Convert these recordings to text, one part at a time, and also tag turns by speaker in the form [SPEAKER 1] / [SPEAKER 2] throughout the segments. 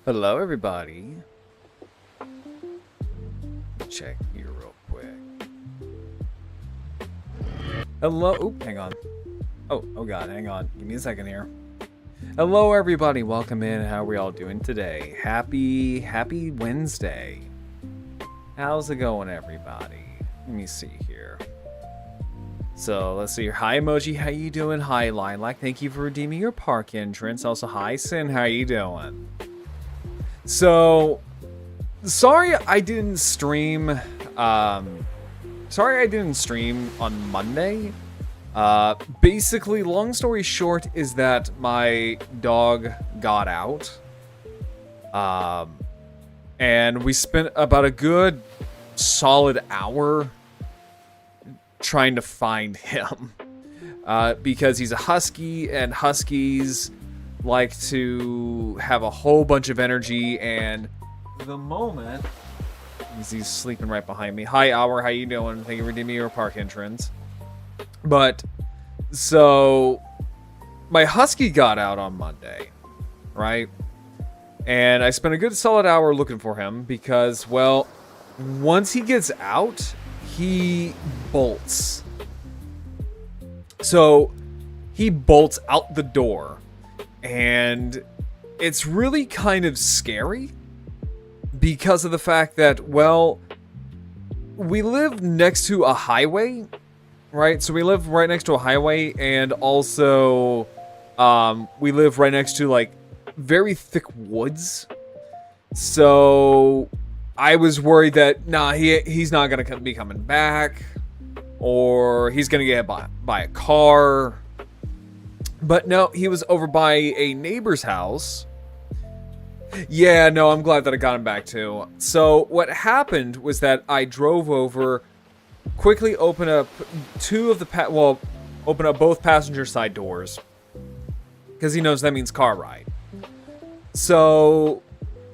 [SPEAKER 1] Hello, everybody. Check here real quick. Hello. Oop, hang on. Oh God, hang on. Give me a second here. Hello, everybody. Welcome in. How are we all doing today? Happy Wednesday. How's it going, everybody? Let me see here. So let's see. Hi, Emoji. How you doing? Hi, Lilac. Thank you for redeeming your park entrance. Also, hi, Sin. How you doing? So, sorry I didn't stream. Sorry I didn't stream on Monday. Basically, long story short is that my dog got out. And we spent about a good solid hour trying to find him. Because he's a husky, and huskies like to have a whole bunch of energy, and for the moment he's sleeping right behind me. Hi, Hour, how you doing? Thank you for redeeming your park entrance. But so my husky got out on Monday, right? And I spent a good solid hour looking for him because, well, once he gets out, he bolts. So he bolts out the door. And it's really kind of scary because of the fact that, well, we live next to a highway, right? So we live right next to a highway, and also we live right next to, like, very thick woods. So I was worried that, nah, he's not going to be coming back, or he's going to get hit by a car. But no, he was over by a neighbor's house. Yeah, no, I'm glad that I got him back too. So what happened was that I drove over, quickly opened up open up both passenger side doors, because he knows that means car ride. So,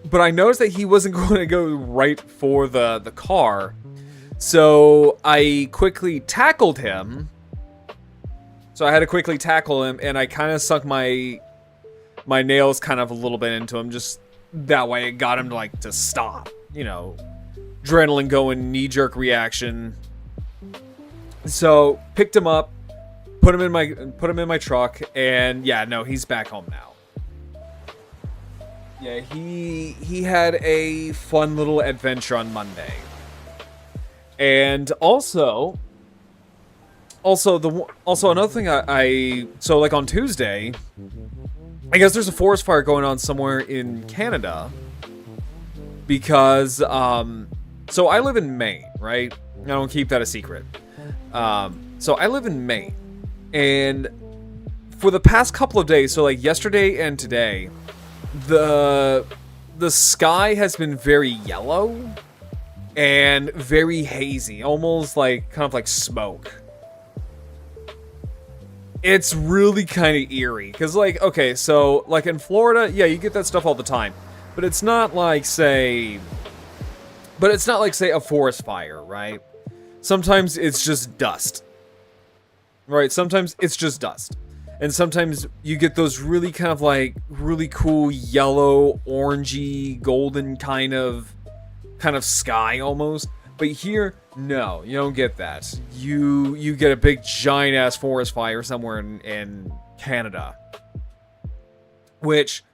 [SPEAKER 1] but I noticed that he wasn't going to go right for the car. So I quickly tackled him. So I had to quickly tackle him, and I kind of sunk my nails kind of a little bit into him, just that way it got him to stop. You know, adrenaline going, knee-jerk reaction. So picked him up, put him in my truck, and yeah, no, he's back home now. Yeah, he had a fun little adventure on Monday, and also another thing so like on Tuesday, I guess there's a forest fire going on somewhere in Canada, because so I live in Maine, right? I don't keep that a secret. So I live in Maine, and for the past couple of days, so like yesterday and today, the sky has been very yellow and very hazy, almost like kind of like smoke. It's really kind of eerie, because, like, okay, so, like, in Florida, yeah, you get that stuff all the time, but it's not like, say, a forest fire, right? Sometimes it's just dust, right? Sometimes it's just dust, and sometimes you get those really kind of, like, really cool yellow, orangey, golden kind of sky, almost. But here, no, you don't get that. You get a big giant ass forest fire somewhere in Canada. Which,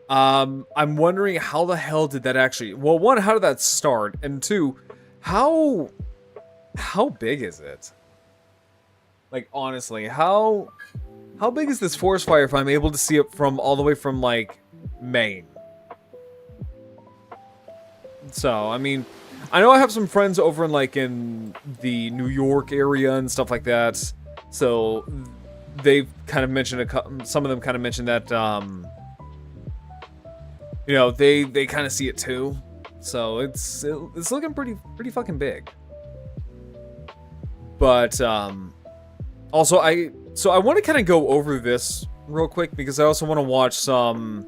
[SPEAKER 1] I'm wondering how the hell did that actually... Well, one, how did that start? And two, how big is it? Like, honestly, how big is this forest fire if I'm able to see it from all the way from, like, Maine? So, I mean... I know I have some friends over in the New York area and stuff like that, so they've kind of mentioned some of them kind of mentioned that, you know, they kind of see it too, so it's looking pretty fucking big. But also I want to kind of go over this real quick because I also want to watch some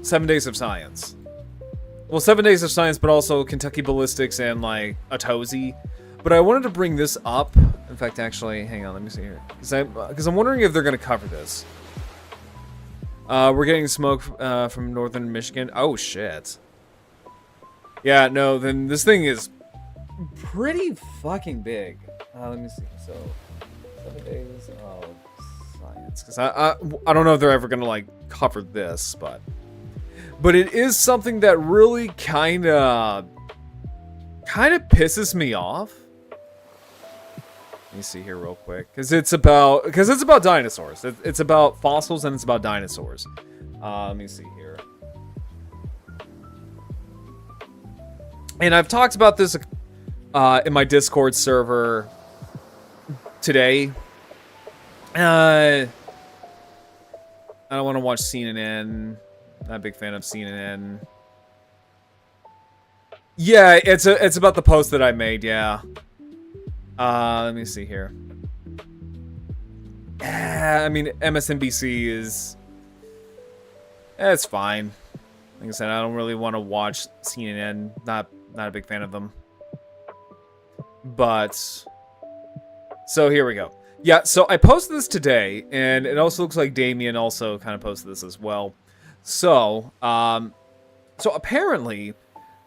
[SPEAKER 1] 7 Days of Science. Well, 7 Days of Science, but also Kentucky Ballistics and, like, Atozi. But I wanted to bring this up. In fact, actually, hang on, let me see here. Because I'm wondering if they're going to cover this. We're getting smoke from northern Michigan. Oh, shit. Yeah, no, then this thing is pretty fucking big. Let me see. So, 7 days of science. Because I don't know if they're ever going to, like, cover this, but it is something that really kind of pisses me off. Let me see here real quick, because it's about dinosaurs. It's about fossils and it's about dinosaurs. Let me see here. And I've talked about this in my Discord server today. I don't want to watch CNN. Not a big fan of CNN. Yeah, it's about the post that I made. Yeah. Let me see here. I mean, MSNBC is... it's fine. Like I said, I don't really want to watch CNN. Not a big fan of them. But... so here we go. Yeah, so I posted this today, and it also looks like Damien also kind of posted this as well. So, so apparently,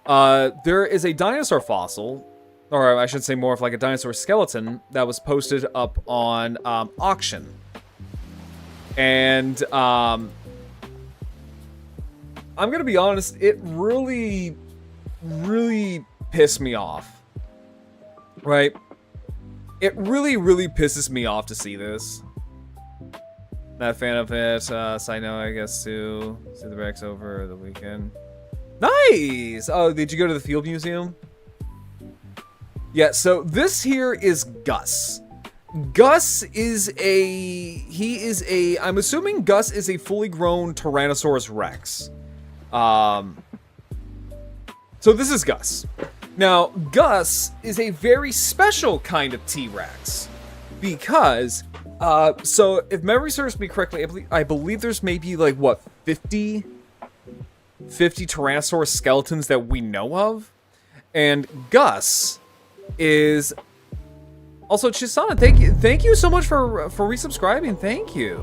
[SPEAKER 1] there is a dinosaur fossil, or I should say more of like a dinosaur skeleton, that was posted up on auction. And I'm gonna be honest, it really pissed me off. Right? It really pisses me off to see this. Not a fan of it. Side note, I guess, too. See the Rex over the weekend. Nice! Oh, did you go to the Field Museum? Yeah, so this here is Gus. Gus is a... I'm assuming Gus is a fully grown Tyrannosaurus Rex. So this is Gus. Now, Gus is a very special kind of T-Rex. Because, so if memory serves me correctly, I believe there's maybe like, what, 50 Tyrannosaurus skeletons that we know of? And Gus is... also, Chisana, thank you so much for resubscribing. Thank you.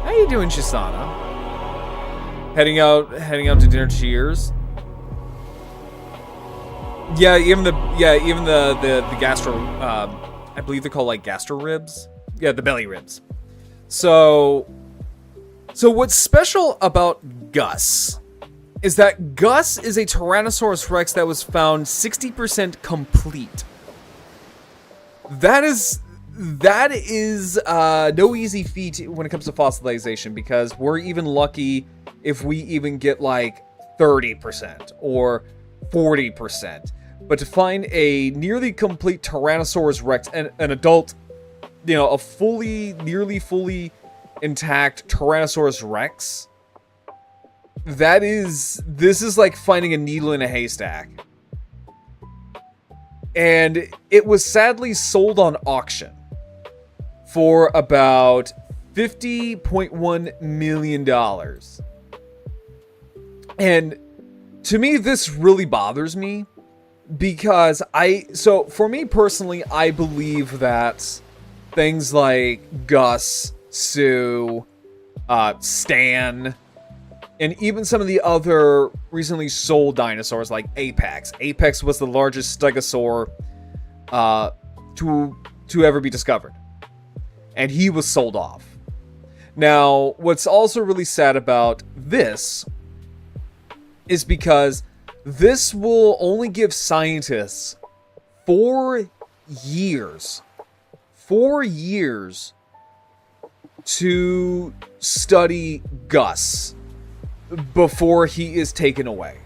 [SPEAKER 1] How you doing, Chisana? Heading out to dinner. Cheers. Yeah, even the gastro. I believe they're called like gastro ribs. Yeah, the belly ribs. So what's special about Gus is that Gus is a Tyrannosaurus Rex that was found 60% complete. That is no easy feat when it comes to fossilization, because we're even lucky if we even get like 30% or 40%. But to find a nearly complete Tyrannosaurus Rex, an adult, you know, a nearly fully intact Tyrannosaurus Rex, this is like finding a needle in a haystack. And it was sadly sold on auction for about $50.1 million. And to me, this really bothers me, because so for me personally, I believe that things like Gus, Sue, Stan, and even some of the other recently sold dinosaurs like Apex. Apex was the largest stegosaur to ever be discovered. And he was sold off. Now, what's also really sad about this is because this will only give scientists 4 years. 4 years to study Gus before he is taken away.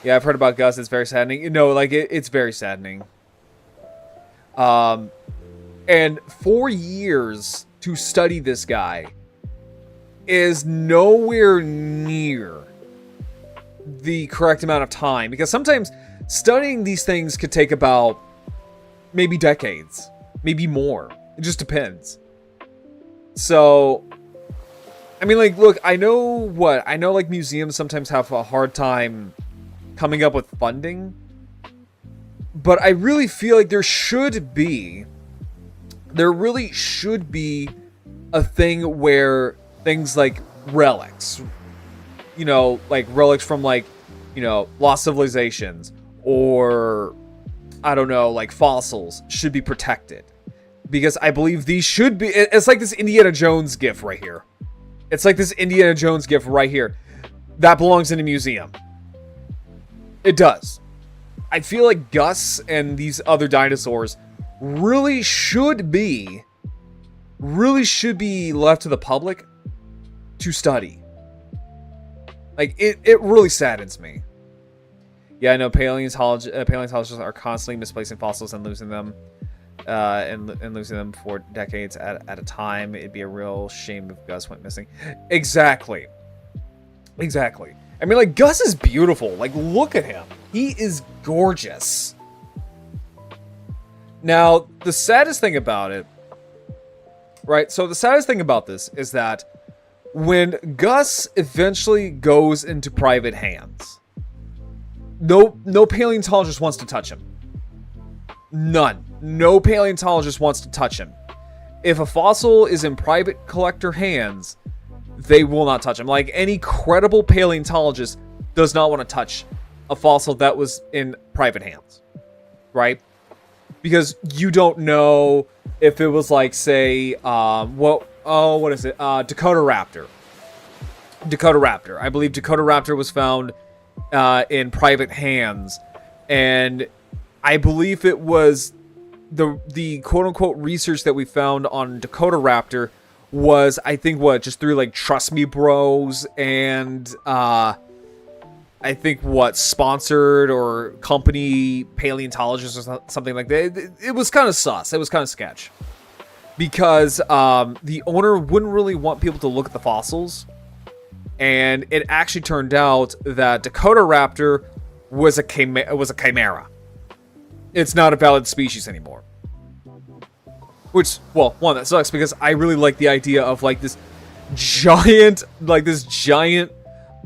[SPEAKER 1] Yeah, I've heard about Gus. It's very saddening. You know, like, it's very saddening. And 4 years to study this guy is nowhere near the correct amount of time. Because sometimes studying these things could take about maybe decades. Maybe more. It just depends. So... I mean, like, look, I know like museums sometimes have a hard time coming up with funding, but I really feel like there really should be a thing where things like relics, like relics from like, lost civilizations, or I don't know, like fossils should be protected. Because I believe these should be, it's like this Indiana Jones gift right here. It's like this Indiana Jones gift right here. That belongs in a museum. It does. I feel like Gus and these other dinosaurs really should be left to the public to study. Like, it really saddens me. Yeah, I know paleontologists are constantly misplacing fossils and losing them. And losing them for decades at a time. It'd be a real shame if Gus went missing. Exactly. I mean, like, Gus is beautiful. Like, look at him. He is gorgeous. Now, the saddest thing about it, right? So the saddest thing about this is that when Gus eventually goes into private hands, no paleontologist wants to touch him. None. No paleontologist wants to touch him. If a fossil is in private collector hands, they will not touch him. Like, any credible paleontologist does not want to touch a fossil that was in private hands. Right? Because you don't know if it was like, say, what is it? Dakota Raptor. I believe Dakota Raptor was found in private hands, and I believe it was the quote-unquote research that we found on Dakota Raptor was, I think, just through, like, Trust Me Bros and, I think, sponsored or company paleontologists or something like that. It was kind of sus. It was kind of sketch. Because the owner wouldn't really want people to look at the fossils. And it actually turned out that Dakota Raptor was a chimera. It's not a valid species anymore. Which, well, one, that sucks because I really like the idea of like this giant,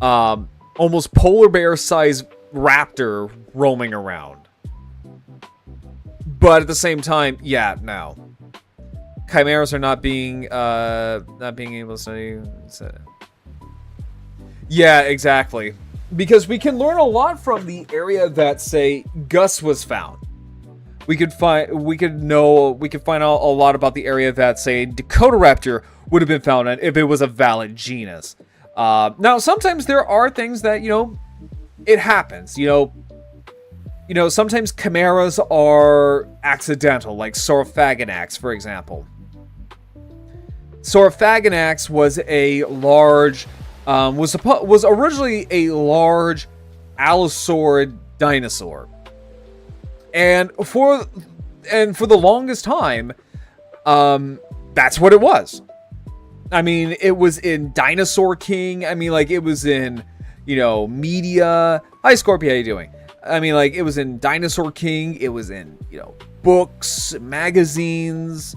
[SPEAKER 1] almost polar bear sized raptor roaming around. But at the same time, yeah, no. Chimeras are not being able to study. Yeah, exactly. Because we can learn a lot from the area that, say, Gus was found. We could find out a lot about the area that, say, Dakota Raptor would have been found in if it was a valid genus. Now, sometimes there are things that, it happens. Sometimes chimeras are accidental, like Saurophaganax, for example. Saurophaganax was a large, was originally a large allosaurid dinosaur. And for the longest time, that's what it was. I mean, it was in Dinosaur King. I mean, like, it was in, media. Hi, Scorpio, how you doing? I mean, like, it was in Dinosaur King. It was in, books, magazines,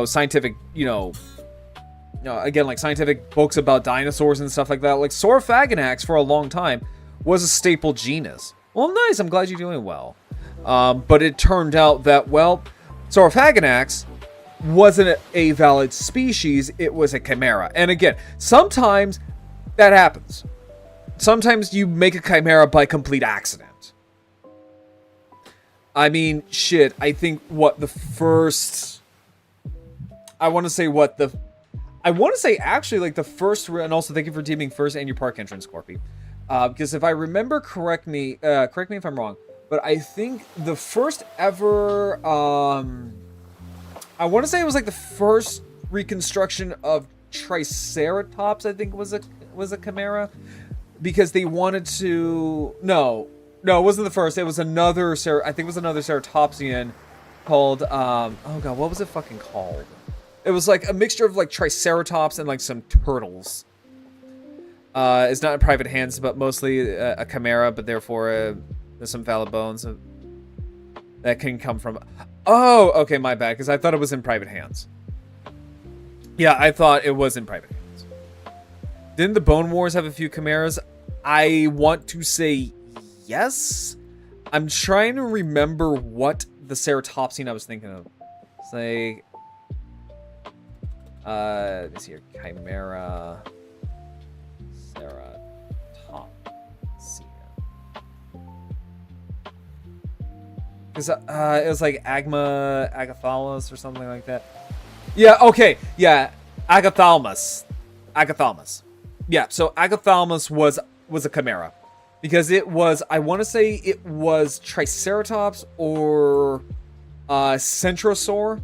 [SPEAKER 1] scientific, again, like, scientific books about dinosaurs and stuff like that. Like, Saurophaganax, for a long time, was a staple genus. Well, nice. I'm glad you're doing well. But it turned out that, Saurophaganax wasn't a valid species. It was a chimera. And again, sometimes that happens. Sometimes you make a chimera by complete accident. I mean, shit, I think the first, and also thank you for teaming first and your park entrance, Scorpy. Because if I remember correct me if I'm wrong, but I think the first ever, I want to say it was like the first reconstruction of Triceratops, I think was a chimera, because they wanted to, no, it wasn't the first, it was another, I think it was another Ceratopsian called, oh god, what was it fucking called? It was like a mixture of like Triceratops and like some turtles. It's not in private hands, but mostly a chimera, but therefore there's some valid bones that can come from... Oh, okay, my bad, because I thought it was in private hands. Yeah, I thought it was in private hands. Didn't the Bone Wars have a few chimeras? I want to say yes. I'm trying to remember what the Ceratopsian I was thinking of. Say... Let me see here. Chimera. Sarah. Tom. Let's see here. Because it was like Agathalmus or something like that. Yeah, okay. Yeah, Agathalmus. Yeah, so Agathalmus was a chimera. Because it was, I want to say it was Triceratops or Centrosaur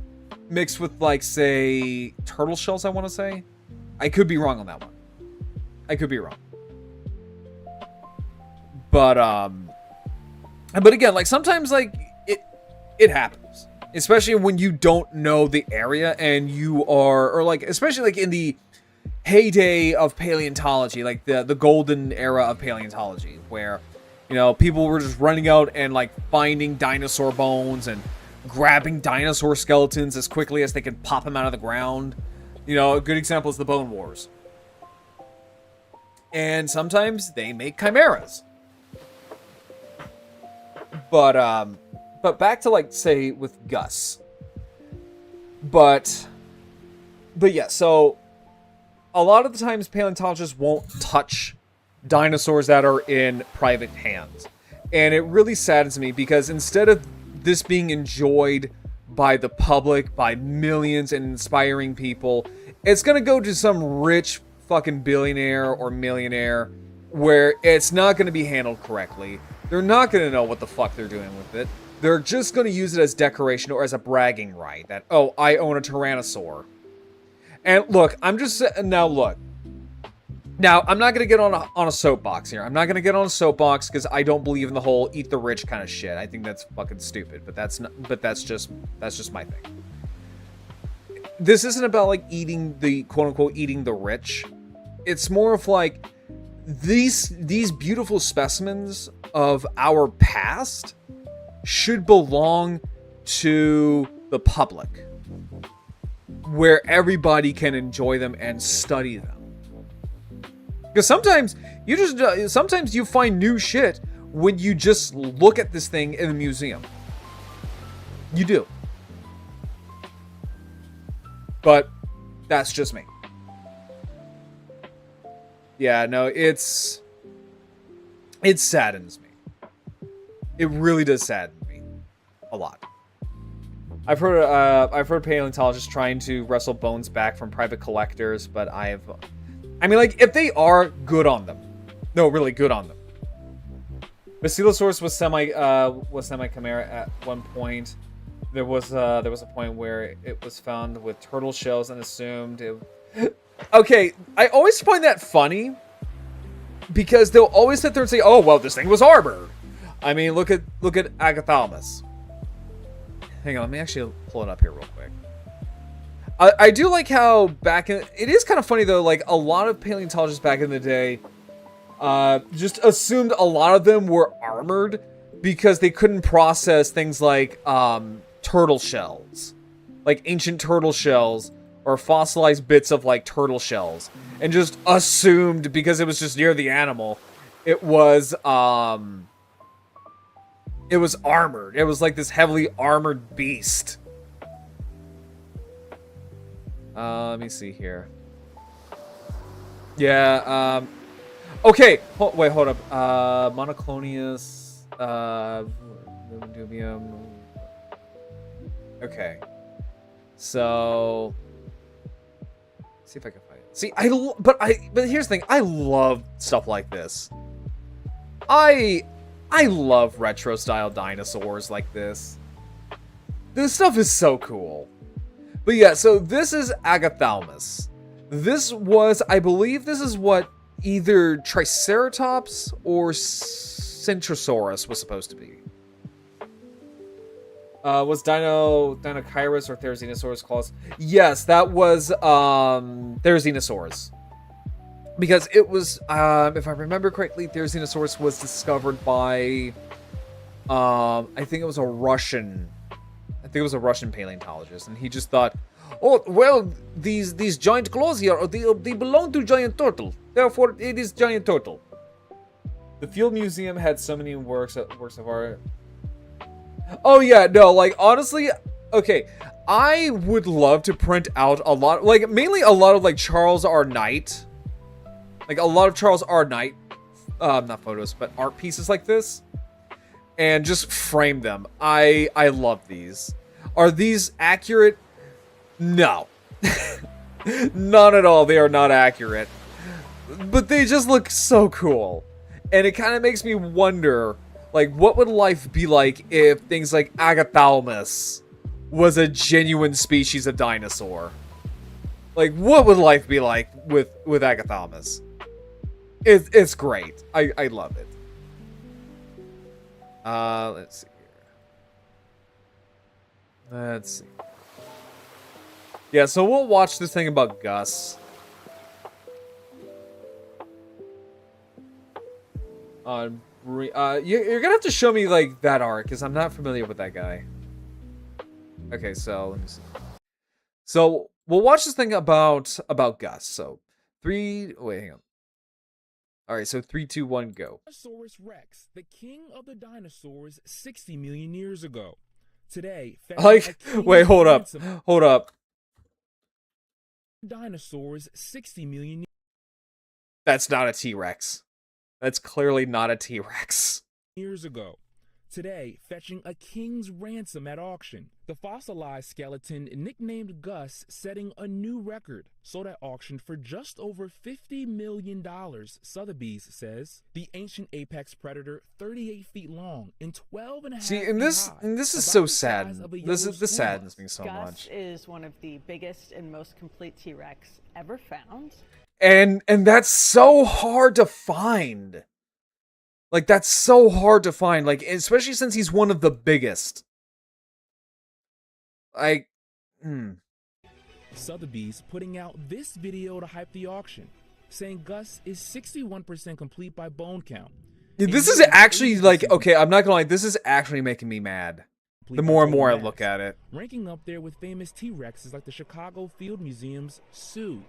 [SPEAKER 1] mixed with, like, say, turtle shells, I want to say. I could be wrong on that one. I could be wrong. But again, like, sometimes, like, it happens. Especially when you don't know the area and you are, or, like, especially, like, in the heyday of paleontology, like the golden era of paleontology, where, you know, people were just running out and, like, finding dinosaur bones and grabbing dinosaur skeletons as quickly as they could pop them out of the ground. You know, a good example is the Bone Wars. And sometimes they make chimeras. But back to, like, say, with Gus. But yeah, so a lot of the times paleontologists won't touch dinosaurs that are in private hands. And it really saddens me because instead of this being enjoyed by the public, by millions and inspiring people, it's going to go to some rich fucking billionaire or millionaire where it's not going to be handled correctly. They're not going to know what the fuck they're doing with it. They're just going to use it as decoration or as a bragging right that, oh, I own a tyrannosaur. And look, I'm just... Now, look. Now, I'm not going to get on a soapbox here. I'm not going to get on a soapbox because I don't believe in the whole eat the rich kind of shit. I think that's fucking stupid, but that's just my thing. This isn't about, like, eating the, quote-unquote, eating the rich. It's more of, like, these beautiful specimens of our past should belong to the public, where everybody can enjoy them and study them. Because sometimes you find new shit when you just look at this thing in a museum. You do. But that's just me. Yeah, no, it saddens me. It really does sadden me a lot. I've heard paleontologists trying to wrestle bones back from private collectors, but I mean, like, if they are, good on them. No, really, good on them. Basilosaurus was semi chimera at one point. There was a point where it was found with turtle shells and assumed it. Okay, I always find that funny because they'll always sit there and say, "Oh, well, this thing was armored." I mean, look at Agathalmus. Hang on, let me actually pull it up here real quick. I do like how it is kind of funny though, like a lot of paleontologists back in the day just assumed a lot of them were armored because they couldn't process things like turtle shells. Like ancient turtle shells or fossilized bits of like turtle shells. And just assumed because it was just near the animal, it was armored. It was like this heavily armored beast. Let me see here. Yeah, okay. Wait, hold up. Monoclonius, Dubium. Okay. So, see if I can find it. See, but here's the thing. I love stuff like this. I love retro style dinosaurs like this. This stuff is so cool. But yeah, so this is Agathalmus. This was, I believe this is what either Triceratops or Centrosaurus was supposed to be. Was Dinokairos or Therizinosaurus claws? Yes, that was Therizinosaurus. Because it was, if I remember correctly, Therizinosaurus was discovered by, I think it was a Russian paleontologist, and he just thought, oh, well, these giant claws here, they belong to giant turtle. Therefore, it is giant turtle. The Field Museum had so many works of art. Oh yeah, no, like honestly, okay, I would love to print out a lot, like mainly a lot of like Charles R. Knight, like a lot of Charles R. Knight, not photos, but art pieces like this, and just frame them. I love these. Are these accurate? No, not at all. They are not accurate, but they just look so cool, and it kind of makes me wonder, like, what would life be like if things like Agathalamus was a genuine species of dinosaur? Like, what would life be like with Agathalamus? It's great. I love it. Let's see here. Let's see. Yeah, so we'll watch this thing about Gus. You're gonna have to show me like that art because I'm not familiar with that guy. Okay, so let me see. So we'll watch this thing about Gus. So wait, hang on. All right, so 3, 2, 1, go.
[SPEAKER 2] Dinosaurus Rex, the king of the dinosaurs 60 million years ago. Today,
[SPEAKER 1] Like, wait, hold up.
[SPEAKER 2] Dinosaurs 60 million.
[SPEAKER 1] That's not a T-Rex. That's clearly not a T-Rex.
[SPEAKER 2] Years ago. Today, fetching a king's ransom at auction. The fossilized skeleton, nicknamed Gus, setting a new record. Sold at auction for just over $50 million, Sotheby's says. The ancient apex predator, 38 feet long and 12 and a half
[SPEAKER 1] feet high. And this is so sad. This saddens me so much.
[SPEAKER 3] Gus is one of the biggest and most complete T-Rex ever found.
[SPEAKER 1] And that's so hard to find. Like, that's so hard to find, like, especially since he's one of the biggest.
[SPEAKER 2] Sotheby's putting out this video to hype the auction, saying Gus is 61% complete by bone count.
[SPEAKER 1] This is actually, like, okay, I'm not gonna lie, this is actually making me mad. The more and more I look at it.
[SPEAKER 2] Ranking up there with famous T-Rexes like the Chicago Field Museum's Sue.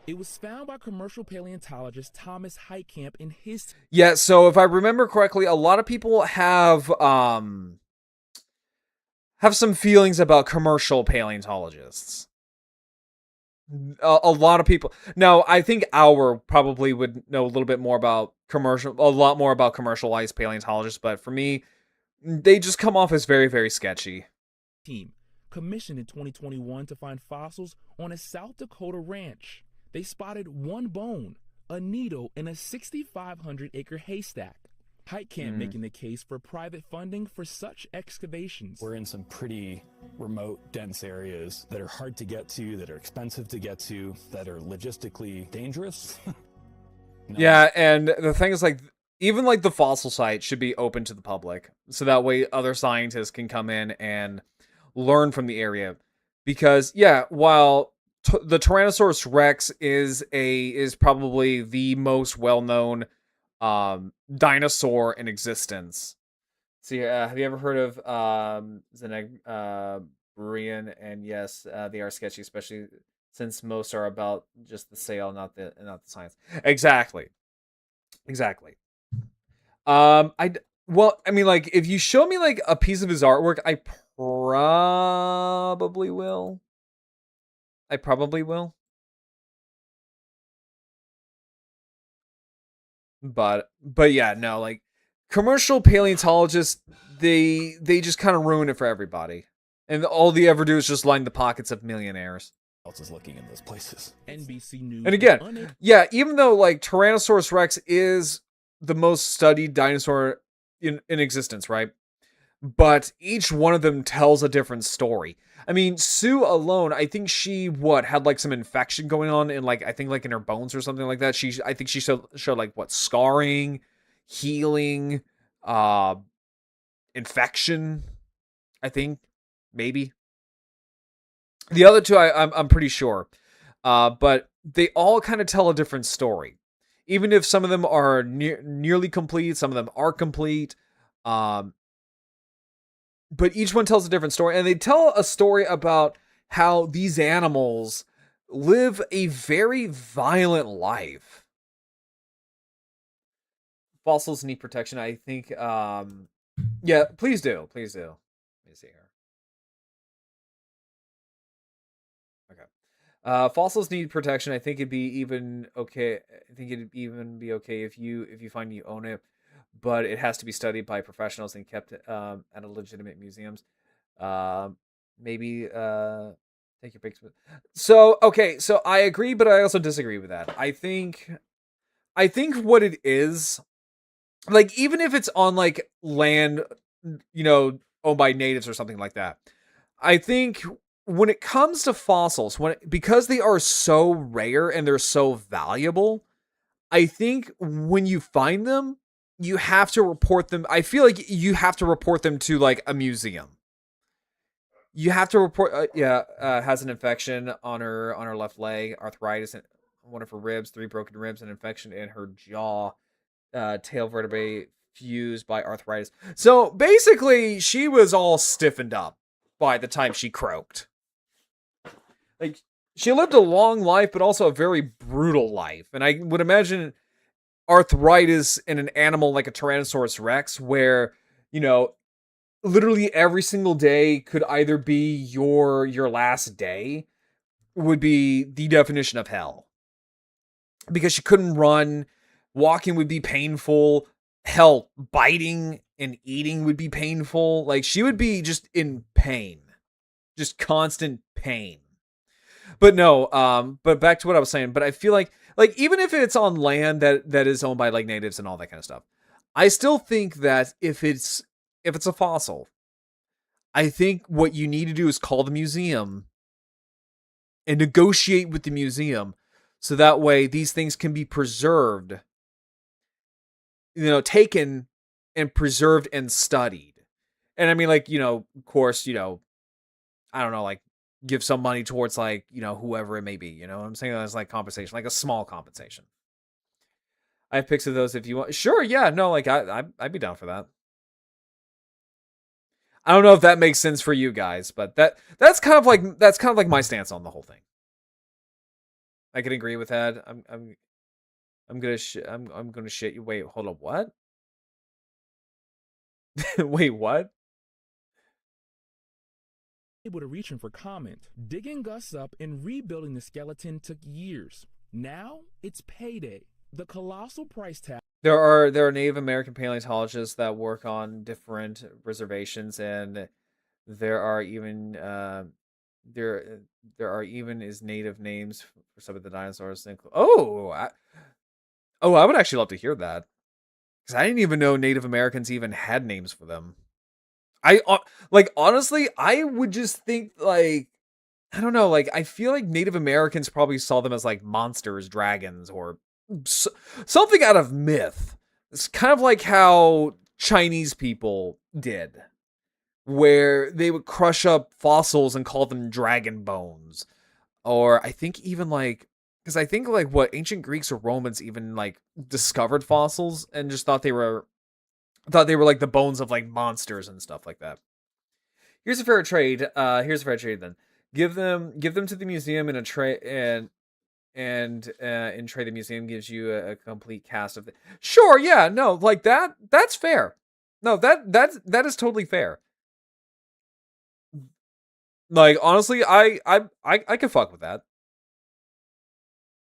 [SPEAKER 2] It was found by commercial paleontologist Thomas Heitkamp in his...
[SPEAKER 1] Yeah, so if I remember correctly, a lot of people have some feelings about commercial paleontologists. A lot of people. Now, I think Our probably would know a little bit more about a lot more about commercialized paleontologists, but for me, they just come off as very, very sketchy.
[SPEAKER 2] Team commissioned in 2021 to find fossils on a South Dakota ranch. They spotted one bone, a needle, in a 6,500-acre haystack. Heitkamp making the case for private funding for such excavations.
[SPEAKER 4] We're in some pretty remote, dense areas that are hard to get to, that are expensive to get to, that are logistically dangerous.
[SPEAKER 1] Yeah, and the thing is, like, even like the fossil site should be open to the public, so that way other scientists can come in and learn from the area. Because yeah, while the Tyrannosaurus Rex is probably the most well-known dinosaur in existence. So have you ever heard of Brian? And yes, they are sketchy, especially since most are about just the sale, not the science. Exactly. Well, I mean, like, if you show me like a piece of his artwork, I probably will. But yeah, no, like, commercial paleontologists, they just kind of ruin it for everybody. And all they ever do is just line the pockets of millionaires.
[SPEAKER 4] Else is looking in those places.
[SPEAKER 2] NBC News.
[SPEAKER 1] And again, yeah, even though like Tyrannosaurus Rex is the most studied dinosaur in existence, right? But each one of them tells a different story. I mean, Sue alone, I think she had like some infection going on in like, I think like in her bones or something like that. I think she showed like what, scarring, healing, infection, I think, maybe. The other two, I'm pretty sure, but they all kind of tell a different story. Even if some of them are nearly complete, some of them are complete, but each one tells a different story, and they tell a story about how these animals live a very violent life. Fossils need protection, I think. Yeah, please do. Let me see here. Fossils need protection. I think it'd be even okay. I think it'd even be okay if you find you own it, but it has to be studied by professionals and kept at a legitimate museums. Maybe take your picks. So okay, so I agree, but I also disagree with that. I think what it is, like even if it's on like land, owned by natives or something like that, I think when it comes to fossils, because they are so rare and they're so valuable, I think when you find them, you have to report them. I feel like you have to report them to like a museum. You have to report. Has an infection on her left leg, arthritis in one of her ribs, 3 broken ribs, an infection in her jaw, tail vertebrae fused by arthritis. So basically, she was all stiffened up by the time she croaked. Like, she lived a long life, but also a very brutal life. And I would imagine arthritis in an animal like a Tyrannosaurus Rex, where, literally every single day could either be your last day, would be the definition of hell. Because she couldn't run, walking would be painful, hell, biting and eating would be painful. Like, she would be just in pain. Just constant pain. But no, but back to what I was saying. But I feel like even if it's on land that is owned by like natives and all that kind of stuff, I still think that if it's a fossil, I think what you need to do is call the museum and negotiate with the museum, so that way these things can be preserved, taken and preserved and studied. And I mean, like, of course, I don't know, like, give some money towards, like, whoever it may be, I'm saying that as like compensation, like a small compensation. I have pics of those if you want. Sure, yeah, no, like, I'd be down for that. I don't know if that makes sense for you guys, but that's kind of like my stance on the whole thing. I can agree with that. I'm gonna shit you. Wait, hold on, what? Wait, what?
[SPEAKER 2] Able to reach him for comment. Digging Gus up and rebuilding the skeleton took years. Now it's payday. The colossal price tag.
[SPEAKER 1] There are Native American paleontologists that work on different reservations, and there are even there are even is native names for some of the dinosaurs. I would actually love to hear that, because I didn't even know Native Americans even had names for them. Honestly, I would just think, like, I don't know, like, I feel like Native Americans probably saw them as like monsters, dragons, or something out of myth. It's kind of like how Chinese people did, where they would crush up fossils and call them dragon bones. Or I think even like, because I think like what ancient Greeks or Romans even like discovered fossils and just thought they were like the bones of like monsters and stuff like that. Here's a fair trade. Then. Give them to the museum in a trade, and in trade the museum gives you a complete cast of Sure, yeah, no, like that's fair. No, that is totally fair. Like, honestly, I could fuck with that.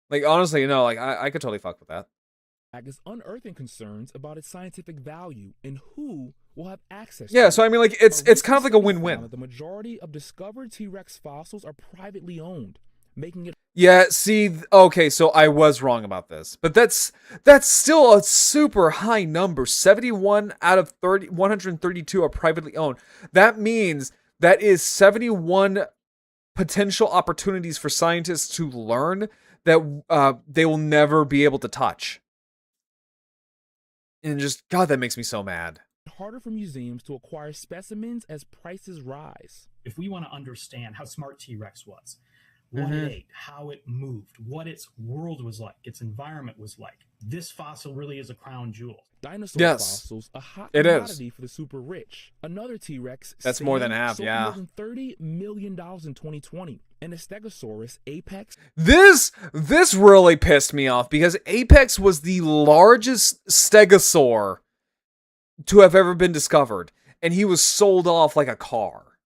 [SPEAKER 1] Like, honestly, like I could totally fuck with that.
[SPEAKER 2] Is unearthing concerns about its scientific value and who will have access to
[SPEAKER 1] Yeah,
[SPEAKER 2] it.
[SPEAKER 1] so I mean, like, it's kind of like a win-win.
[SPEAKER 2] The majority of discovered T-Rex fossils are privately owned, making it.
[SPEAKER 1] Yeah, see, okay, so I was wrong about this, but that's still a super high number. 71 out of 132 are privately owned. That means that is 71 potential opportunities for scientists to learn that they will never be able to touch. And just, God, that makes me so mad.
[SPEAKER 2] Harder for museums to acquire specimens as prices rise.
[SPEAKER 5] If we want to understand how smart T-Rex was, what it ate, how it moved, what its world was like, its environment was like, this fossil really is a crown jewel.
[SPEAKER 2] Dinosaur fossils, a hot commodity for the super rich. Another T-Rex,
[SPEAKER 1] that's more than half,
[SPEAKER 2] sold more than $30 million in 2020. And a Stegosaurus Apex.
[SPEAKER 1] This really pissed me off, because Apex was the largest stegosaur to have ever been discovered, and he was sold off like a car.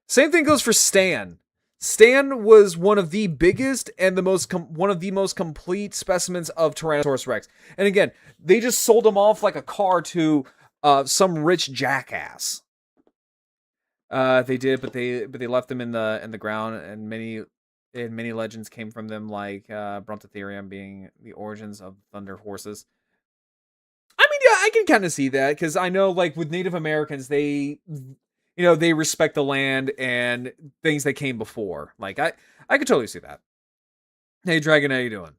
[SPEAKER 1] Same thing goes for Stan. Stan was one of the biggest and one of the most complete specimens of Tyrannosaurus Rex. And again, they just sold him off like a car to some rich jackass. They did, but they left them in the ground, and many legends came from them, like Brontotherium being the origins of thunder horses. I mean, yeah, I can kind of see that, because I know, like, with Native Americans, they respect the land and things that came before. Like, I could totally see that. Hey, Dragon, how you doing?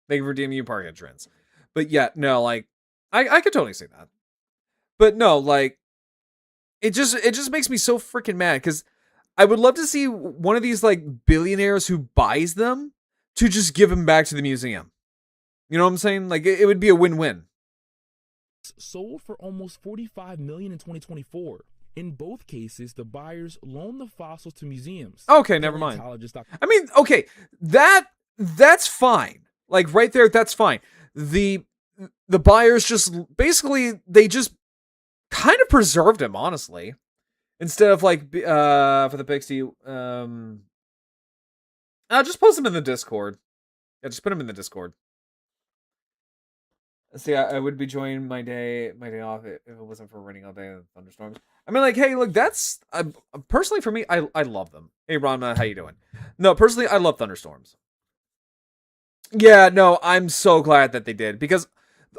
[SPEAKER 1] Thank you for DMU park entrance. But yeah, no, like, I could totally see that. But no, like, it just makes me so freaking mad, because I would love to see one of these, like, billionaires who buys them to just give them back to the museum. You know what I'm saying? Like, it would be a win-win.
[SPEAKER 2] Sold for almost $45 million in 2024. In both cases, the buyers loaned the fossils to museums.
[SPEAKER 1] Okay, never mind. I mean, okay, that's fine. Like, right there, that's fine. The buyers just basically, they just kind of preserved him, honestly, instead of, like, for the Pixie. I'll just post them in the Discord. Yeah, just put them in the Discord. See, I would be enjoying my day off if it wasn't for raining all day and thunderstorms. I mean, like, hey, look, that's personally for me, I love them. Hey, Rama, how you doing? No, personally, I love thunderstorms. Yeah, no, I'm so glad that they did, because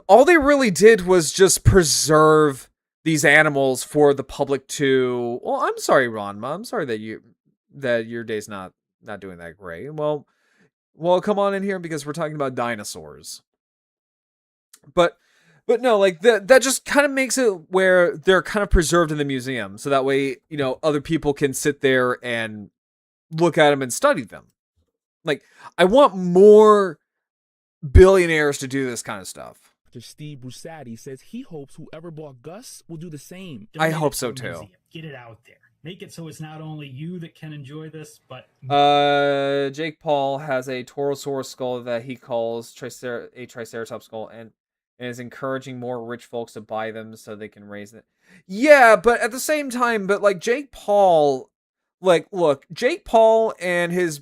[SPEAKER 1] all they really did was just preserve these animals for the public to. Well, I'm sorry, Ranma. I'm sorry that your day's not doing that great. Well, come on in here, because we're talking about dinosaurs. But no, like, that just kind of makes it where they're kind of preserved in the museum, so that way, other people can sit there and look at them and study them. Like, I want more billionaires to do this kind of stuff.
[SPEAKER 2] Steve Brusatti says he hopes whoever bought Gus will do the same.
[SPEAKER 1] I hope so too.
[SPEAKER 5] Get it out there. Make it so it's not only you that can enjoy this, but
[SPEAKER 1] Jake Paul has a Torosaurus skull that he calls a Triceratops skull, and is encouraging more rich folks to buy them so they can raise it. Yeah, but at the same time, like, Jake Paul, like, look, Jake Paul and his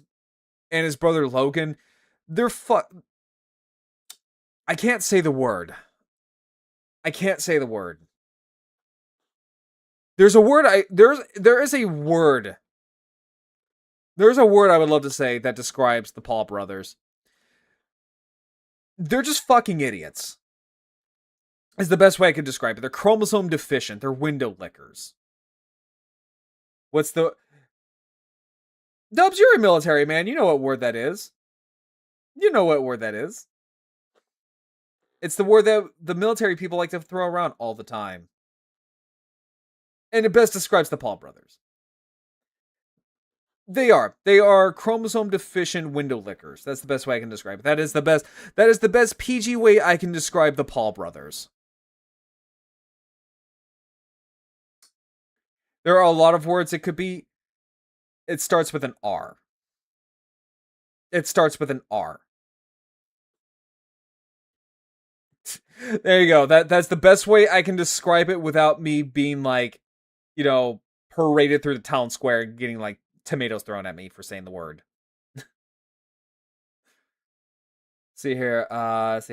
[SPEAKER 1] brother Logan, they're I can't say the word. There's a word there is a word. There's a word I would love to say that describes the Paul brothers. They're just fucking idiots. Is the best way I could describe it. They're chromosome deficient. They're window lickers. What's the... Dubs, you're a military man. You know what word that is. It's the word that the military people like to throw around all the time. And it best describes the Paul brothers. They are chromosome deficient window lickers. That's the best way I can describe it. That is the best PG way I can describe the Paul brothers. There are a lot of words it could be. It starts with an R. There you go. That's the best way I can describe it without me being, like, paraded through the town square and getting, like, tomatoes thrown at me for saying the word. See here. I've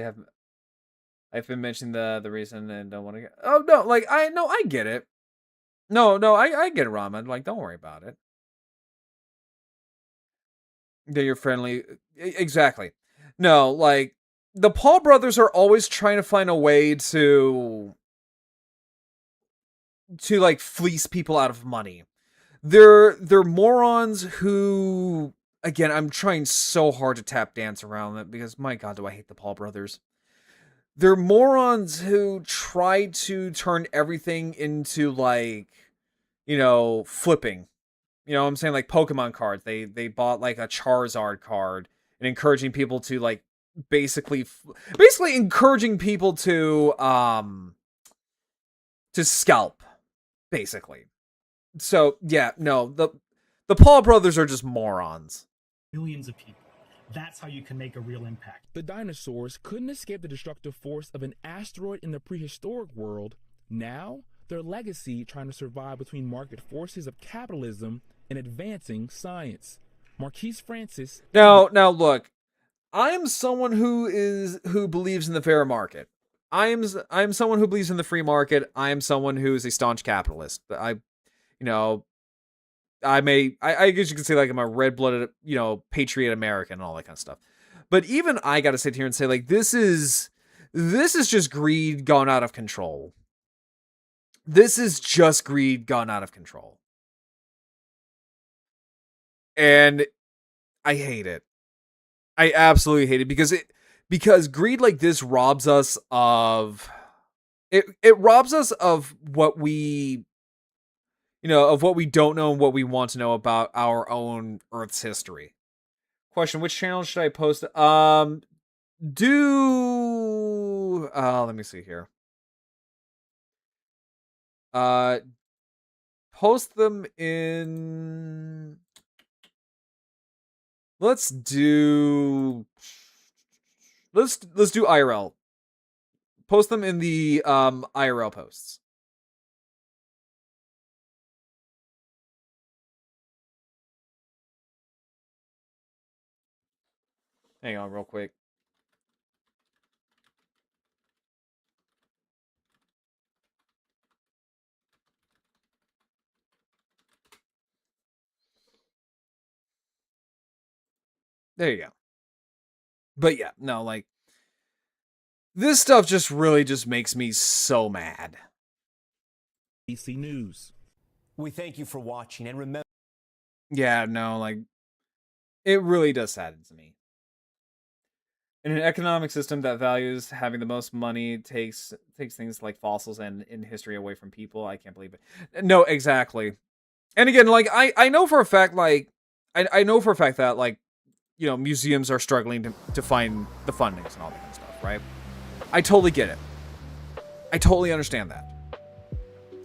[SPEAKER 1] been mentioning the reason and don't want to get. Oh no, like, I get it. No, I get it, Ramen. Like, don't worry about it. That you're friendly. Exactly. No, like, the Paul brothers are always trying to find a way to like, fleece people out of money. They're morons who, again, I'm trying so hard to tap dance around it, because my God, do I hate the Paul brothers. They're morons who try to turn everything into, like, flipping. You know what I'm saying? Like Pokemon cards. They bought, like, a Charizard card and encouraging people to, like, basically encouraging people to scalp, basically. So, yeah, no, the Paul brothers are just morons.
[SPEAKER 5] Millions of people. That's how you can make a real impact.
[SPEAKER 2] The dinosaurs couldn't escape the destructive force of an asteroid in the prehistoric world. Now, their legacy, trying to survive between market forces of capitalism and advancing science. Marquise Francis.
[SPEAKER 1] Now look, I am someone who believes in the fair market. I am someone who believes in the free market. I am someone who is a staunch capitalist. I guess you could say like I'm a red-blooded, patriot American and all that kind of stuff. But even I got to sit here and say like this is just greed gone out of control. This is just greed gone out of control. And I hate it. I absolutely hate it because greed like this robs us of it robs us of what we of what we don't know and what we want to know about our own Earth's history. Question, which channel should I post? Let me see here. Post them in... Let's do IRL. Post them in the IRL posts. Hang on real quick. There you go. But yeah, no, like, this stuff just really just makes me so mad.
[SPEAKER 2] ABC News.
[SPEAKER 6] We thank you for watching, and remember...
[SPEAKER 1] Yeah, no, like, it really does sadden to me. In an economic system that values having the most money takes things like fossils and in history away from people, I can't believe it. No, exactly. And again, like, I know for a fact, like, I know for a fact that, like, museums are struggling to find the fundings and all that kind of stuff, right? I totally get it. I totally understand that.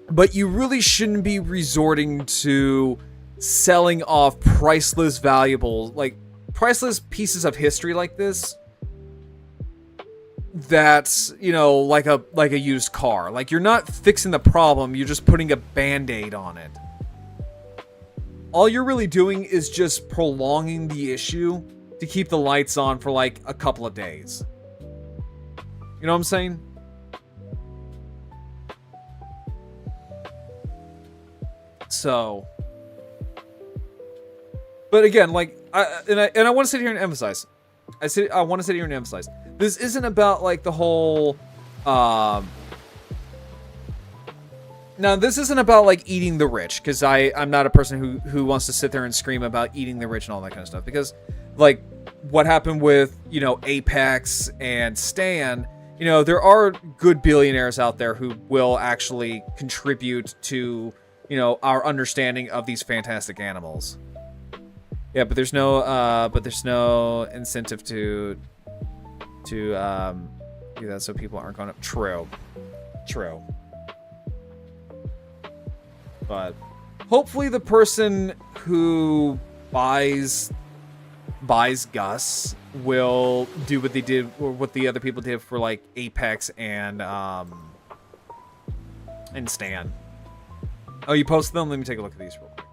[SPEAKER 1] But you really shouldn't be resorting to selling off priceless valuables, like priceless pieces of history like this. That's, like a used car. Like, you're not fixing the problem, you're just putting a band-aid on it. All you're really doing is just prolonging the issue to keep the lights on for like a couple of days. You know what I'm saying? So, but again, like, I want to sit here and emphasize. I want to sit here and emphasize. This isn't about like the whole. Now, this isn't about, like, eating the rich, because I'm not a person who wants to sit there and scream about eating the rich and all that kind of stuff, because, like, what happened with, Apex and Stan, there are good billionaires out there who will actually contribute to, our understanding of these fantastic animals. Yeah, but there's no incentive to do that, so people aren't going to... True. But hopefully the person who buys Gus will do what they did, or what the other people did for like Apex and Stan. Oh, you posted them? Let me take a look at these real quick.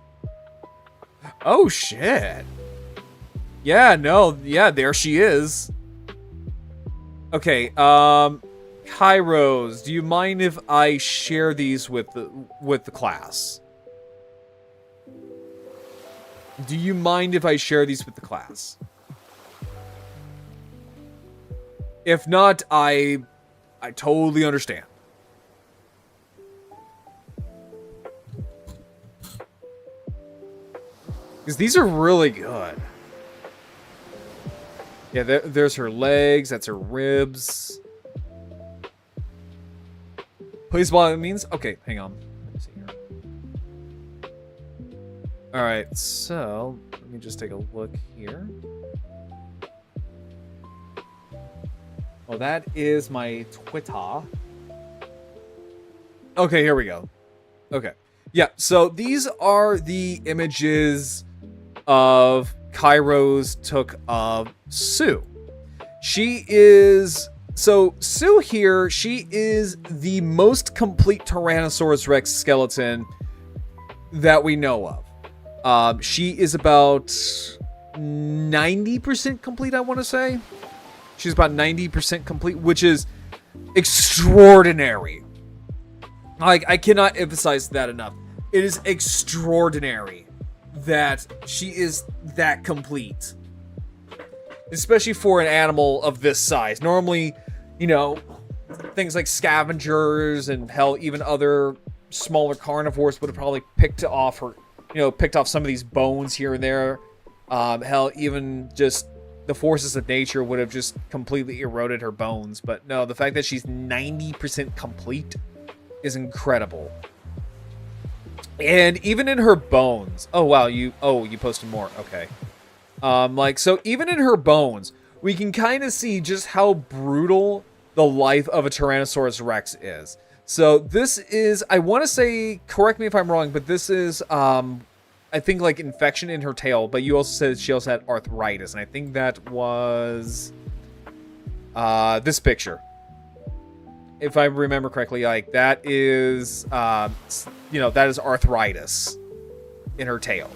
[SPEAKER 1] Oh shit. Yeah, no, yeah, there she is. Okay, Kairos, do you mind if I share these with the class? Do you mind if I share these with the class? If not, I totally understand. Because these are really good. Yeah, there's her legs, that's her ribs. Please, by all means. Okay, hang on. Let me see here. Alright, so let me just take a look here. Oh, that is my Twitter. Okay, here we go. Okay. Yeah, so these are the images of Kairos took of Sue. She is... So, Sue here, she is the most complete Tyrannosaurus Rex skeleton that we know of. She is about 90% complete, I want to say. She's about 90% complete, which is extraordinary. Like, I cannot emphasize that enough. It is extraordinary that she is that complete. Especially for an animal of this size. Normally, you know, things like scavengers and hell, even other smaller carnivores would have probably picked off some of these bones here and there. Hell, even just the forces of nature would have just completely eroded her bones. But no, the fact that she's 90% complete is incredible. And even in her bones, oh wow, you posted more. Okay. So even in her bones, we can kind of see just how brutal the life of a Tyrannosaurus Rex is. So this is, I want to say, correct me if I'm wrong, but this is, I think, like, infection in her tail. But you also said she also had arthritis, and I think that was this picture. If I remember correctly, like, that is, that is arthritis in her tail,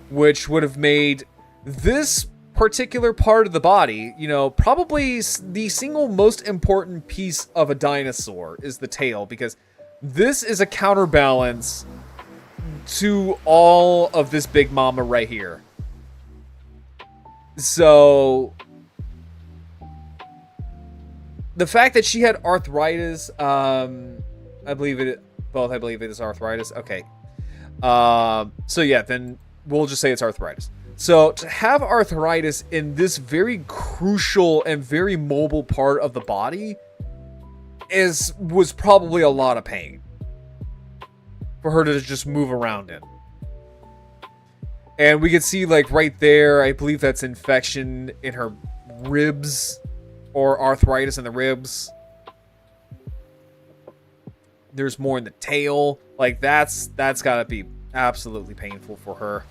[SPEAKER 1] which would have made this particular part of the body, probably the single most important piece of a dinosaur is the tail, because this is a counterbalance to all of this big mama right here. So the fact that she had arthritis, I believe it is arthritis. Okay. So yeah, then we'll just say it's arthritis. So to have arthritis in this very crucial and very mobile part of the body was probably a lot of pain for her to just move around in. And we can see, like, right there, I believe that's infection in her ribs, or arthritis in the ribs. There's more in the tail. Like, that's gotta be absolutely painful for her.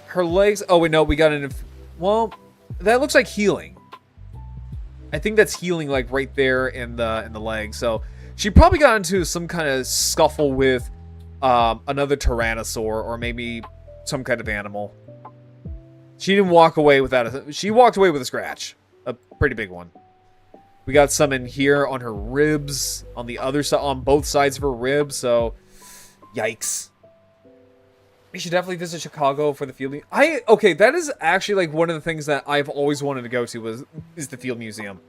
[SPEAKER 1] Her legs. Oh wait, no, we got well, that looks like healing. I think that's healing, like, right there in the leg. So she probably got into some kind of scuffle with another tyrannosaur, or maybe some kind of animal. She didn't walk away without she walked away with a scratch, a pretty big one. We got some in here on her ribs, on the other side, on both sides of her ribs. So, yikes. We should definitely visit Chicago for the Field Museum. Okay, that is actually, like, one of the things that I've always wanted to go to is the Field Museum.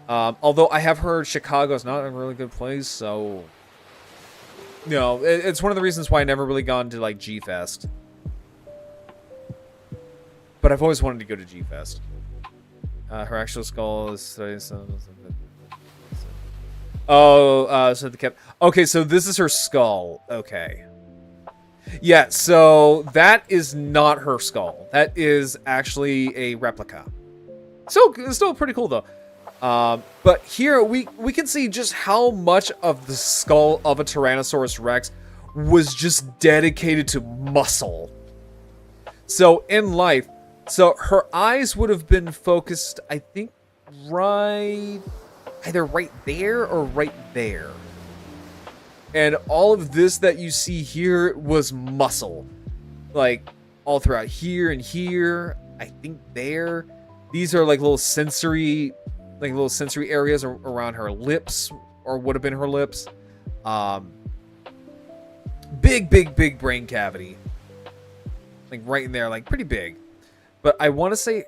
[SPEAKER 1] Although I have heard Chicago is not a really good place, so it's one of the reasons why I never really gone to, like, G-Fest. But I've always wanted to go to G-Fest. Her actual skull is so the cap. Okay, so this is her skull. Okay. Yeah, so that is not her skull. That is actually a replica. So it's still pretty cool though. But here we can see just how much of the skull of a Tyrannosaurus Rex was just dedicated to muscle. So in life, so her eyes would have been focused, I think, either right there or right there. And all of this that you see here was muscle. Like, all throughout here and here. I think there. These are like little sensory areas around her lips, or would have been her lips. Big brain cavity. Like right in there, like pretty big. But I want to say,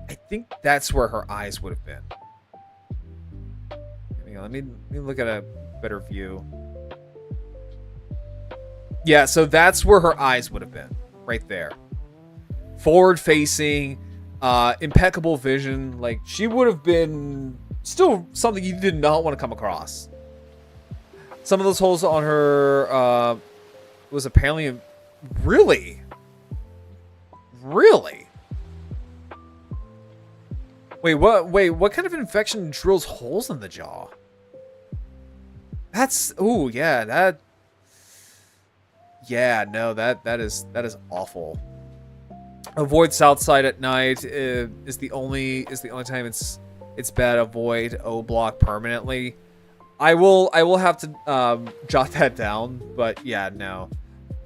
[SPEAKER 1] I think that's where her eyes would have been. Let me look at a better view. Yeah, so that's where her eyes would have been. Right there. Forward facing, impeccable vision. Like, she would have been still something you did not want to come across. Some of those holes on her was apparently... Really? Wait, what kind of infection drills holes in the jaw? That's... Ooh, yeah, that... Yeah, no, that is awful. Avoid south side at night is the only time it's bad. Avoid O block permanently. I will have to jot that down, but yeah, no.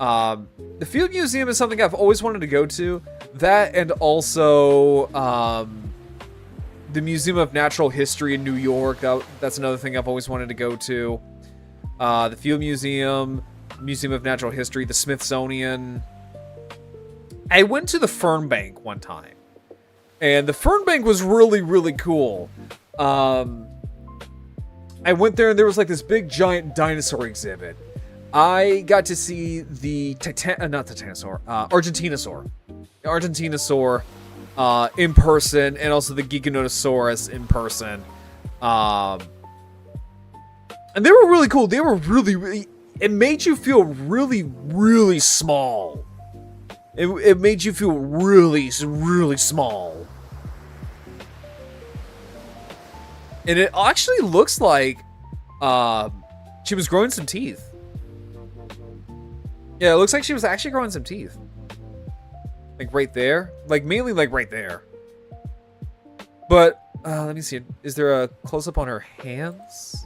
[SPEAKER 1] The Field Museum is something I've always wanted to go to. That and also the Museum of Natural History in New York. That's another thing I've always wanted to go to. The Field Museum, Museum of Natural History, the Smithsonian. I went to the Fern Bank one time. And the Fern Bank was really, really cool. I went there and there was like this big giant dinosaur exhibit. I got to see the Argentinosaur. The Argentinosaur in person, and also the Giganotosaurus in person. And they were really cool. They were really, it made you feel really, really small. It made you feel really, really small. And it actually looks like she was growing some teeth. Yeah, it looks like she was actually growing some teeth. Like right there. Like mainly like right there. But, let me see. Is there a close-up on her hands?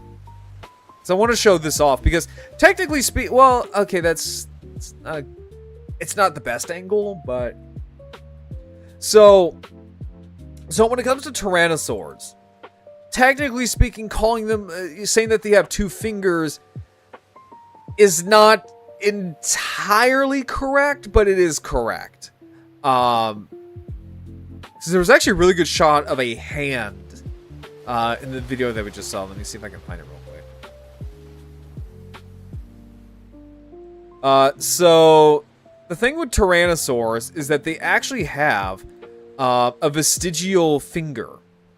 [SPEAKER 1] So I want to show this off because technically well, okay, it's not the best angle, but... So when it comes to tyrannosaurs, technically speaking, calling them, saying that they have 2 fingers is not entirely correct, but it is correct. So there was actually a really good shot of a hand in the video that we just saw. Let me see if I can find it real quick. So the thing with tyrannosaurs is that they actually have a vestigial finger,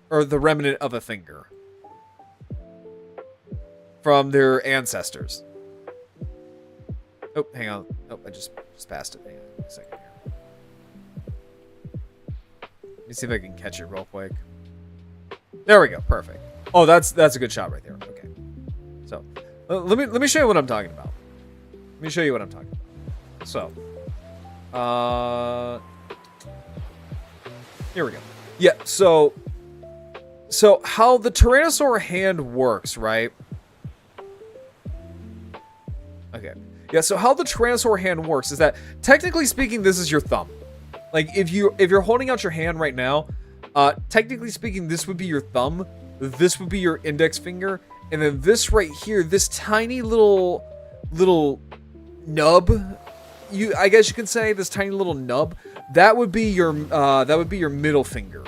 [SPEAKER 1] or the remnant of a finger, from their ancestors. Oh, hang on. Oh, I just passed it. Hang on a second here. Let me see if I can catch it real quick. There we go. Perfect. Oh, that's a good shot right there. Okay. So, let me show you what I'm talking about. Let me show you what I'm talking about. So, here we go. Yeah, so how the Tyrannosaur hand works, right? Okay. Yeah, so how the Tyrannosaur hand works is that, technically speaking, this is your thumb. Like, if you're holding out your hand right now, technically speaking, this would be your thumb, this would be your index finger, and then this right here, this tiny little nub, I guess you can say, this tiny little nub, that would be your middle finger.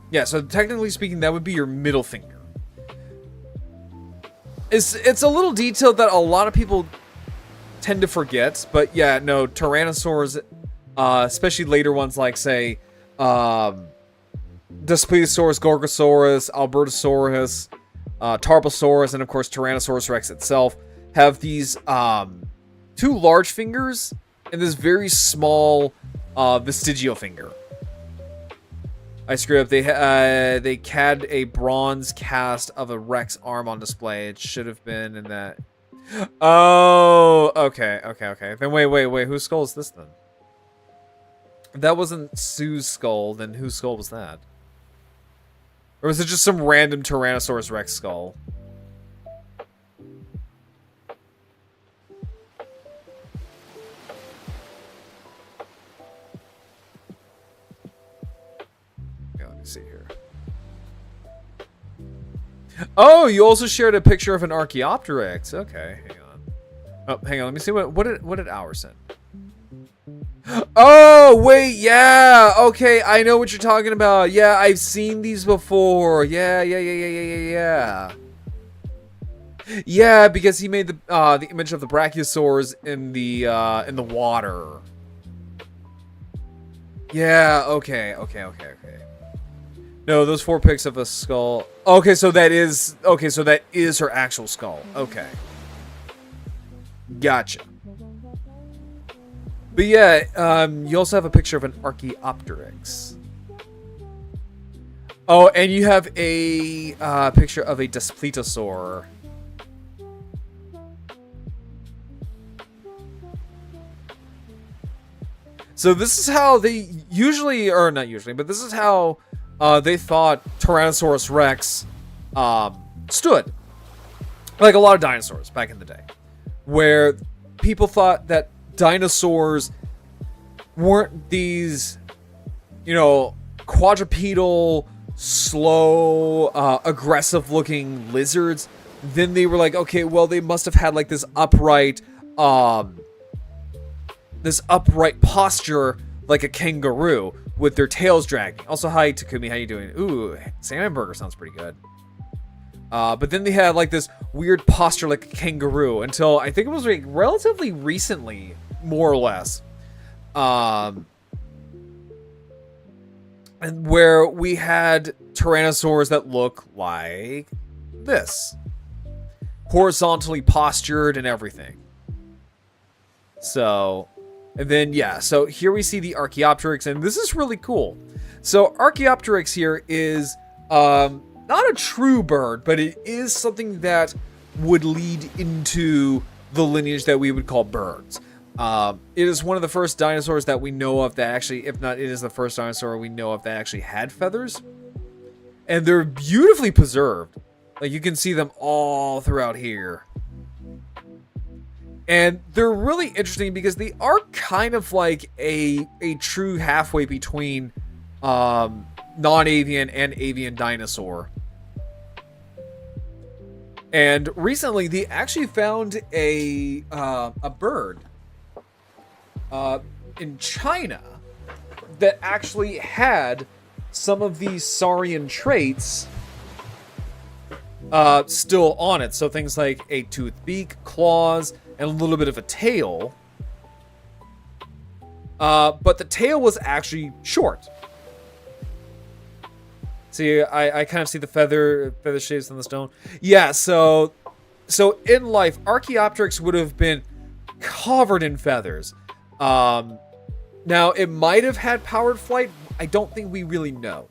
[SPEAKER 1] Yeah, so technically speaking, that would be your middle finger. It's a little detail that a lot of people tend to forget, but yeah, no, tyrannosaurs, especially later ones like, say, Daspletosaurus, Gorgosaurus, Albertosaurus, Tarbosaurus, and of course Tyrannosaurus Rex itself, have these 2 large fingers and this very small vestigial finger. I screwed up. They had a bronze cast of a Rex arm on display. It should have been in that. Oh, okay. Then wait. Whose skull is this then? If that wasn't Sue's skull, then whose skull was that? Or was it just some random Tyrannosaurus Rex skull? See here. Oh, you also shared a picture of an Archaeopteryx. Okay, hang on. Oh, hang on. Let me see what did Our send? Oh, wait, yeah. Okay, I know what you're talking about. Yeah, I've seen these before. Yeah. Yeah, because he made the image of the brachiosaurs in the water. Yeah, okay. No, those 4 pics of a skull. Okay, so that is her actual skull. Okay. Gotcha. But yeah, you also have a picture of an Archaeopteryx. Oh, and you have a picture of a Daspletosaur. So this is how they usually, or not usually, but this is how they thought Tyrannosaurus Rex stood. like a lot of dinosaurs back in the day, where people thought that dinosaurs weren't these, you know, quadrupedal, slow, aggressive looking lizards. Then they were like, okay, well, they must have had like this upright posture like a kangaroo with their tails dragging. Also, hi Takumi, how you doing? Ooh, salmon burger sounds pretty good. But then they had like this weird posture like a kangaroo until I think it was like relatively recently, more or less. And where we had tyrannosaurs that look like this. Horizontally postured and everything. So, and then, yeah, so here we see the Archaeopteryx, and this is really cool. So, Archaeopteryx here is not a true bird, but it is something that would lead into the lineage that we would call birds. It is one of the first dinosaurs that we know of that actually, if not, it is the first dinosaur we know of that actually had feathers. And they're beautifully preserved. Like, you can see them all throughout here. And they're really interesting because they are kind of like a true halfway between non-avian and avian dinosaur. And recently, they actually found a bird in China that actually had some of these saurian traits still on it. So things like a toothed beak, claws, and a little bit of a tail. But the tail was actually short. See, I kind of see the feather shapes on the stone. Yeah, so in life, Archaeopteryx would have been covered in feathers. Now, it might have had powered flight. I don't think we really know.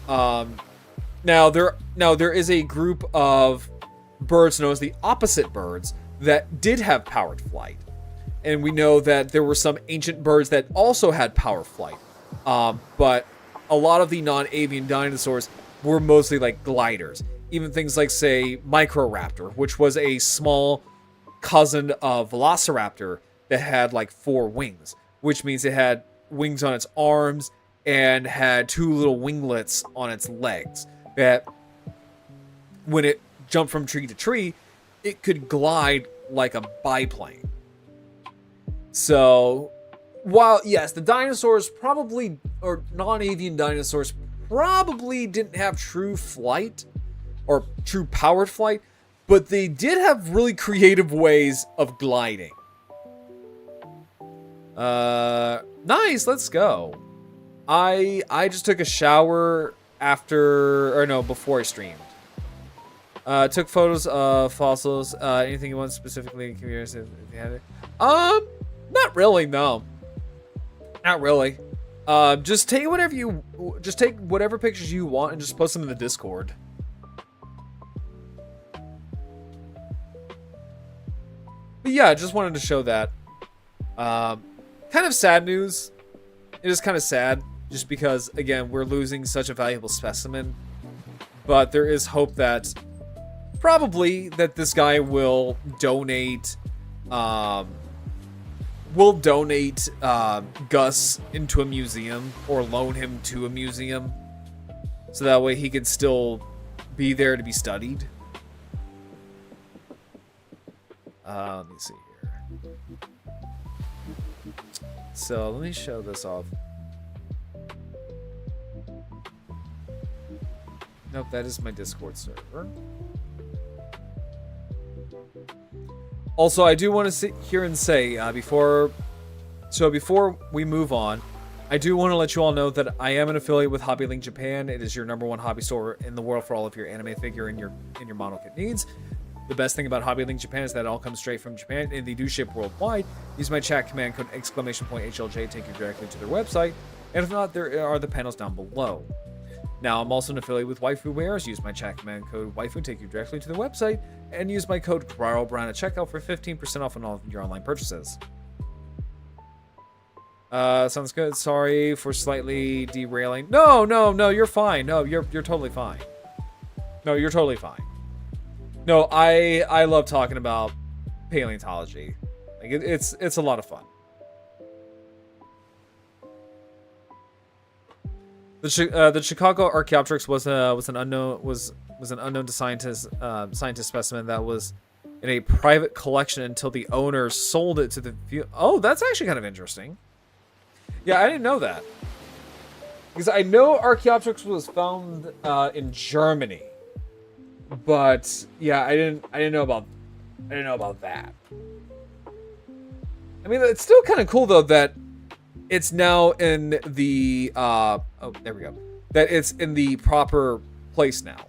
[SPEAKER 1] Now there is a group of birds known as the opposite birds that did have powered flight. And we know that there were some ancient birds that also had powered flight. But a lot of the non-avian dinosaurs were mostly like gliders. Even things like, say, Microraptor, which was a small cousin of Velociraptor that had like 4 wings, which means it had wings on its arms and had 2 little winglets on its legs. That when it jumped from tree to tree, it could glide like a biplane. So, while, yes, the dinosaurs probably, or non-avian dinosaurs probably didn't have true flight, or true powered flight, but they did have really creative ways of gliding. Nice, let's go. I just took a shower before I streamed. Took photos of fossils. Anything you want specifically? Curious if you had it. Not really, no. Not really. Just take whatever pictures you want and just post them in the Discord. But yeah, just wanted to show that. Kind of sad news. It is kind of sad, just because, again, we're losing such a valuable specimen. But there is hope that probably that this guy will donate Gus into a museum, or loan him to a museum, so that way he can still be there to be studied. Let me see here. So let me show this off. Nope, that is my Discord server. Also, I do want to sit here and say, before we move on, I do want to let you all know that I am an affiliate with HobbyLinkJapan. It is your #1 hobby store in the world for all of your anime figure and your model kit needs. The best thing about HobbyLinkJapan is that it all comes straight from Japan, and they do ship worldwide. Use my chat command code !HLJ, take you directly to their website, and if not, there are the panels down below. Now, I'm also an affiliate with Waifu Wares. Use my chat command code Waifu, take you directly to the website, and use my code CRYLBROWN at checkout for 15% off on all of your online purchases. Sounds good. Sorry for slightly derailing. No, you're fine. No, you're totally fine. No, you're totally fine. No, I love talking about paleontology. Like it's a lot of fun. The Chicago Archaeopteryx was an unknown to scientists specimen that was in a private collection until the owner sold it to the Oh, that's actually kind of interesting. Yeah, I didn't know that. Because I know Archaeopteryx was found in Germany. But yeah, I didn't know about that. I mean, it's still kind of cool though that it's now in the oh, there we go. That it's in the proper place now.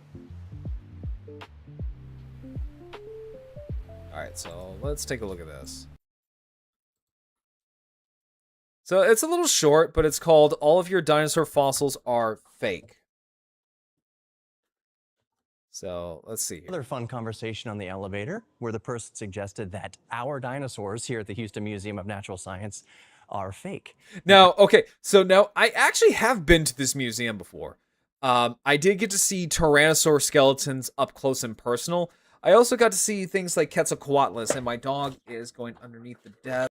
[SPEAKER 1] All right, so let's take a look at this. So it's a little short, but it's called "All of Your Dinosaur Fossils Are Fake." So let's see here.
[SPEAKER 7] Another fun conversation on the elevator where the person suggested that our dinosaurs here at the Houston Museum of Natural Science are fake.
[SPEAKER 1] Now, okay, so now I actually have been to this museum before. I did get to see Tyrannosaur skeletons up close and personal. I also got to see things like Quetzalcoatlus, and my dog is going underneath the desk.